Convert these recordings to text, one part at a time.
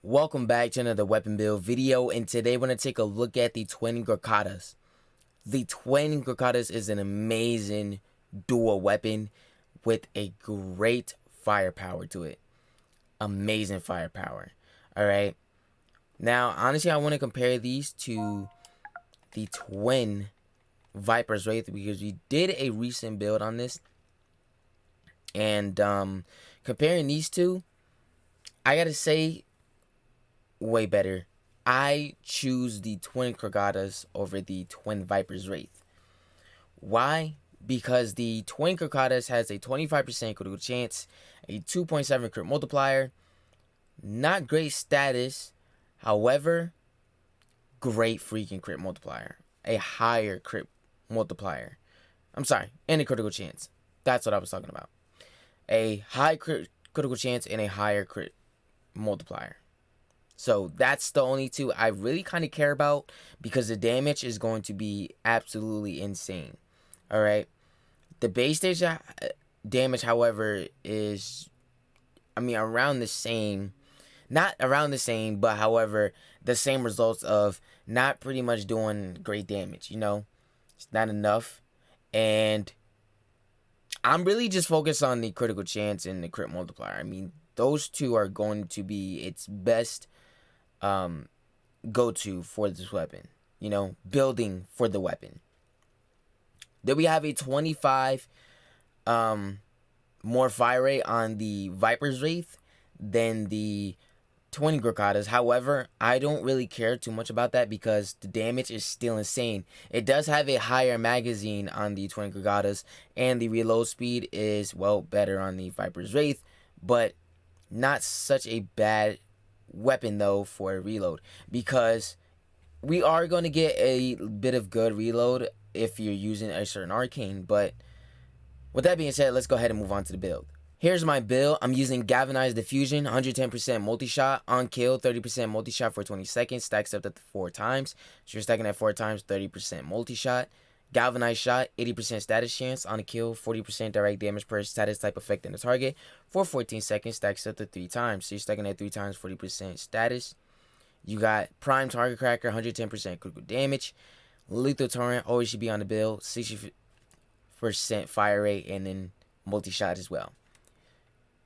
Welcome back to another weapon build video, and today we're going to take a look at the twin Grakatas. The twin Grakatas is an amazing dual weapon with a great firepower to it. Amazing firepower. Alright. Now, honestly, I want to compare these to the twin Viper's Wraith because we did a recent build on this. And comparing these two, I gotta say, way better. I choose the twin Grakatas over the twin Viper's Wraith. Why? Because the twin Grakatas has a 25% critical chance, a 2.7 crit multiplier, not great status, however, great freaking crit multiplier. A higher crit multiplier. I'm sorry, and a critical chance. That's what I was talking about. A high critical chance and a higher crit multiplier. So that's the only two I really kind of care about because the damage is going to be absolutely insane. Alright. The base stage damage, however, is, around the same. Not around the same, but however, the same results of not pretty much doing great damage, you know? It's not enough. And I'm really just focused on the critical chance and the crit multiplier. I mean, those two are going to be its best go-to for this weapon. You know, building for the weapon. Then we have a 25 more fire rate on the Viper's Wraith than the twin Grakatas. However, I don't really care too much about that because the damage is still insane. It does have a higher magazine on the twin Grakatas, and the reload speed is, well, better on the Viper's Wraith, but not such a bad weapon though for a reload, because we are going to get a bit of good reload if you're using a certain arcane. But with that being said, let's go ahead and move on to the build. Here's my build. I'm using Galvanized Diffusion, 110% multi-shot, on kill, 30% multi-shot for 20 seconds, stacks up to 4 times. So you're stacking that 4 times, 30% multi-shot. Galvanized Shot, 80% status chance, on a kill, 40% direct damage per status type affecting the target for 14 seconds, stacks up to 3 times. So you're stacking that 3 times, 40% status. You got Prime Target Cracker, 110% critical damage. Lethal Torrent always should be on the build, 60% fire rate, and then multi-shot as well.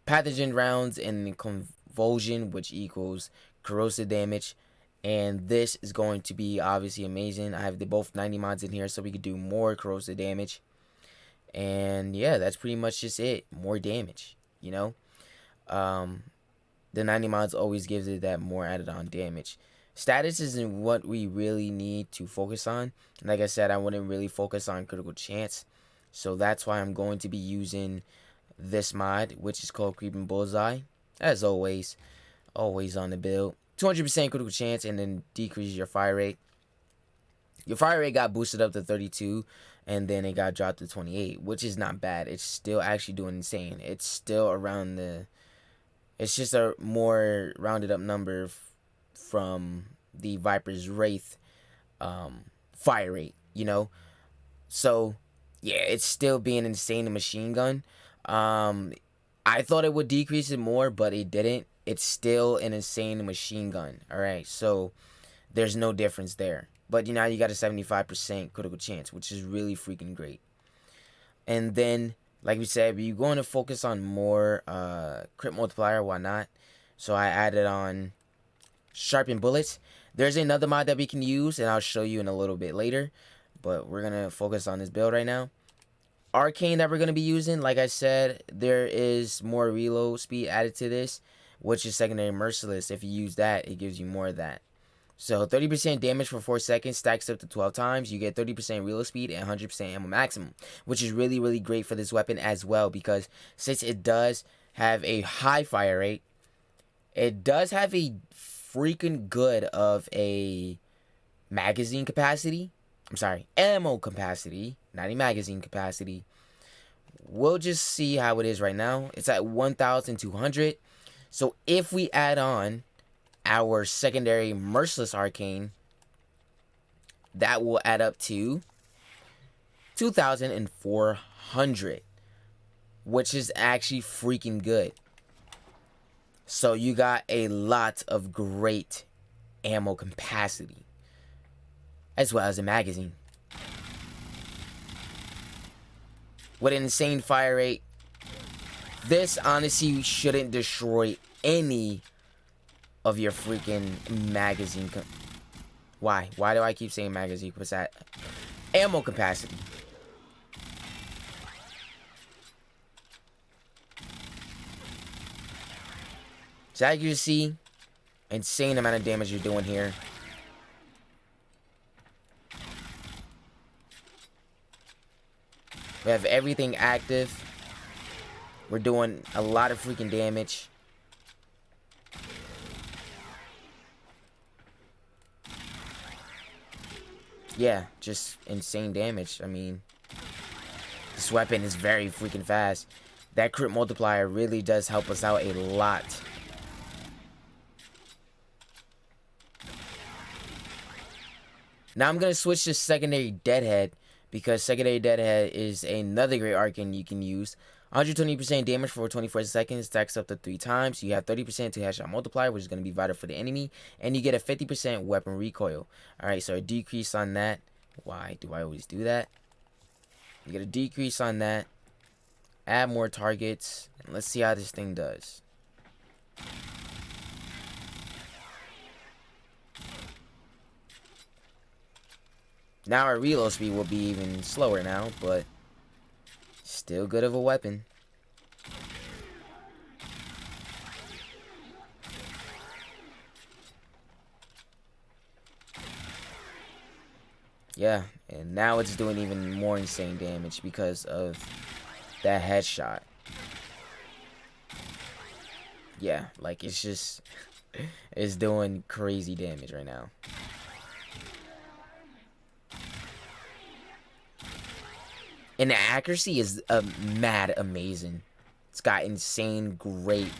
Pathogen rounds and convulsion, which equals corrosive damage. And this is going to be obviously amazing. I have both 90 mods in here so we could do more corrosive damage. And yeah, that's pretty much just it. More damage, you know. The 90 mods always gives it that more added on damage. Status isn't what we really need to focus on. Like I said, I wouldn't really focus on critical chance. So that's why I'm going to be using this mod, which is called Creeping Bullseye. As always on the build. 200% critical chance, and then decreases your fire rate. Your fire rate got boosted up to 32, and then it got dropped to 28, which is not bad. It's still actually doing insane. It's still around the... It's just a more rounded up number from the Viper's Wraith fire rate, you know? So, yeah, it's still being insane in machine gun. I thought it would decrease it more, but it didn't. It's still an insane machine gun. Alright, so there's no difference there. But you know, you got a 75% critical chance, which is really freaking great. And then, like we said, we're going to focus on more crit multiplier, why not? So I added on sharpened bullets. There's another mod that we can use, and I'll show you in a little bit later. But we're going to focus on this build right now. Arcane that we're going to be using, like I said, there is more reload speed added to this, which is secondary merciless. If you use that, it gives you more of that. So 30% damage for 4 seconds, stacks up to 12 times. You get 30% reload speed and 100% ammo maximum, which is really, really great for this weapon as well, because since it does have a high fire rate, it does have a freaking good of a magazine capacity. I'm sorry, ammo capacity, not a magazine capacity. We'll just see how it is right now. It's at 1,200. So if we add on our secondary merciless arcane, that will add up to 2,400, which is actually freaking good. So you got a lot of great ammo capacity, as well as a magazine. With an insane fire rate, this honestly shouldn't destroy any of your freaking magazine. Why? Why do I keep saying magazine? What's that? Ammo capacity. So as you see, insane amount of damage you're doing here. We have everything active. We're doing a lot of freaking damage. Yeah, just insane damage. I mean, this weapon is very freaking fast. That crit multiplier really does help us out a lot. Now I'm going to switch to secondary deadhead, because secondary deadhead is another great arcane you can use. 120% damage for 24 seconds, stacks up to 3 times. You have 30% to headshot multiplier, which is going to be vital for the enemy. And you get a 50% weapon recoil. Alright, so a decrease on that. Why do I always do that? You get a decrease on that. Add more targets. And let's see how this thing does. Now our reload speed will be even slower now, but still good of a weapon. Yeah, and now it's doing even more insane damage because of that headshot. Yeah, like it's just, it's doing crazy damage right now. And the accuracy is mad amazing. It's got insane great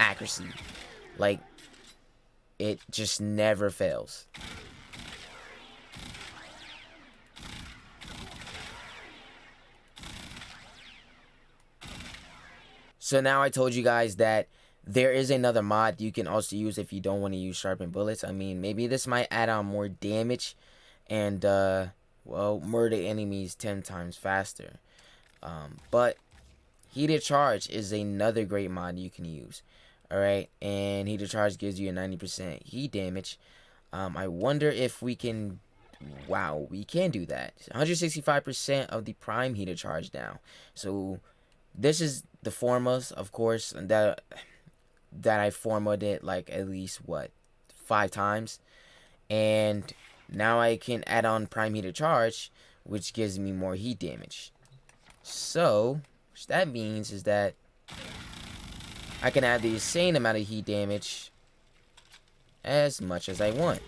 accuracy. Like, it just never fails. So now I told you guys that there is another mod you can also use if you don't want to use sharpened bullets. I mean, maybe this might add on more damage and well, murder enemies 10 times faster. But heated charge is another great mod you can use. Alright, and heated charge gives you a 90% heat damage. I wonder if we can... Wow, we can do that. 165% of the prime heated charge now. So this is the formas, of course, that I formatted it like at least, what, 5 times. And now I can add on prime heated charge, which gives me more heat damage. So, what that means is that I can add the insane amount of heat damage as much as I want.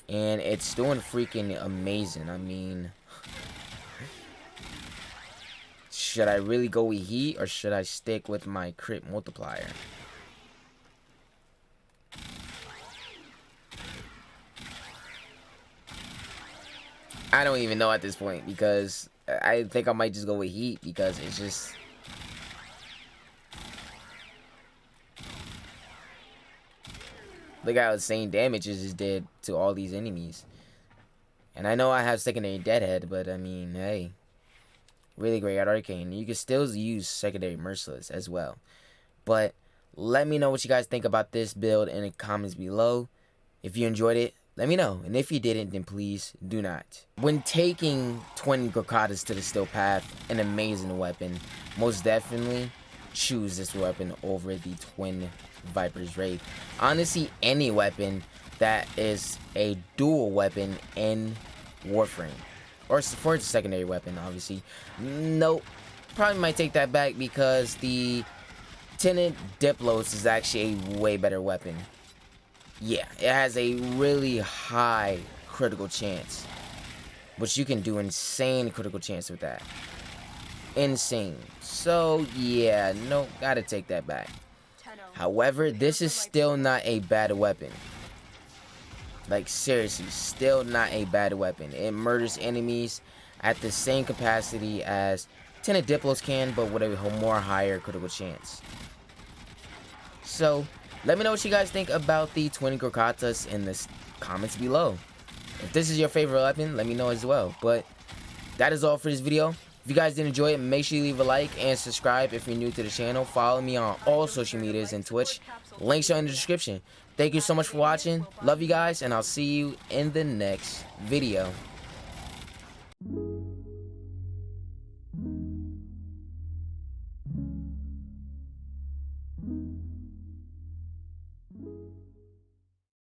And it's doing freaking amazing. I mean, should I really go with heat or should I stick with my crit multiplier? I don't even know at this point, because I think I might just go with heat, because it's just... Look how insane damage it just did to all these enemies. And I know I have secondary deadhead, but I mean, hey. Really great at arcane. You can still use secondary merciless as well. But let me know what you guys think about this build in the comments below. If you enjoyed it, let me know. And if you didn't, then please do not. When taking twin Grakatas to the steel path, an amazing weapon, most definitely choose this weapon over the twin Viper's Wraith. Honestly, any weapon that is a dual weapon in Warframe, or for the secondary weapon, obviously. Nope, probably might take that back, because the Tenant Diplos is actually a way better weapon. Yeah, it has a really high critical chance, which you can do insane critical chance with that. Insane. So yeah, no, gotta take that back. However, this is still not a bad weapon. Like seriously, still not a bad weapon. It murders enemies at the same capacity as tinted Diplos can, but with a more higher critical chance. So let me know what you guys think about the twin Grakatas in the comments below. If this is your favorite weapon, let me know as well. But that is all for this video. If you guys did enjoy it, make sure you leave a like and subscribe if you're new to the channel. Follow me on all social medias and Twitch. Links are in the description. Thank you so much for watching. Love you guys, and I'll see you in the next video.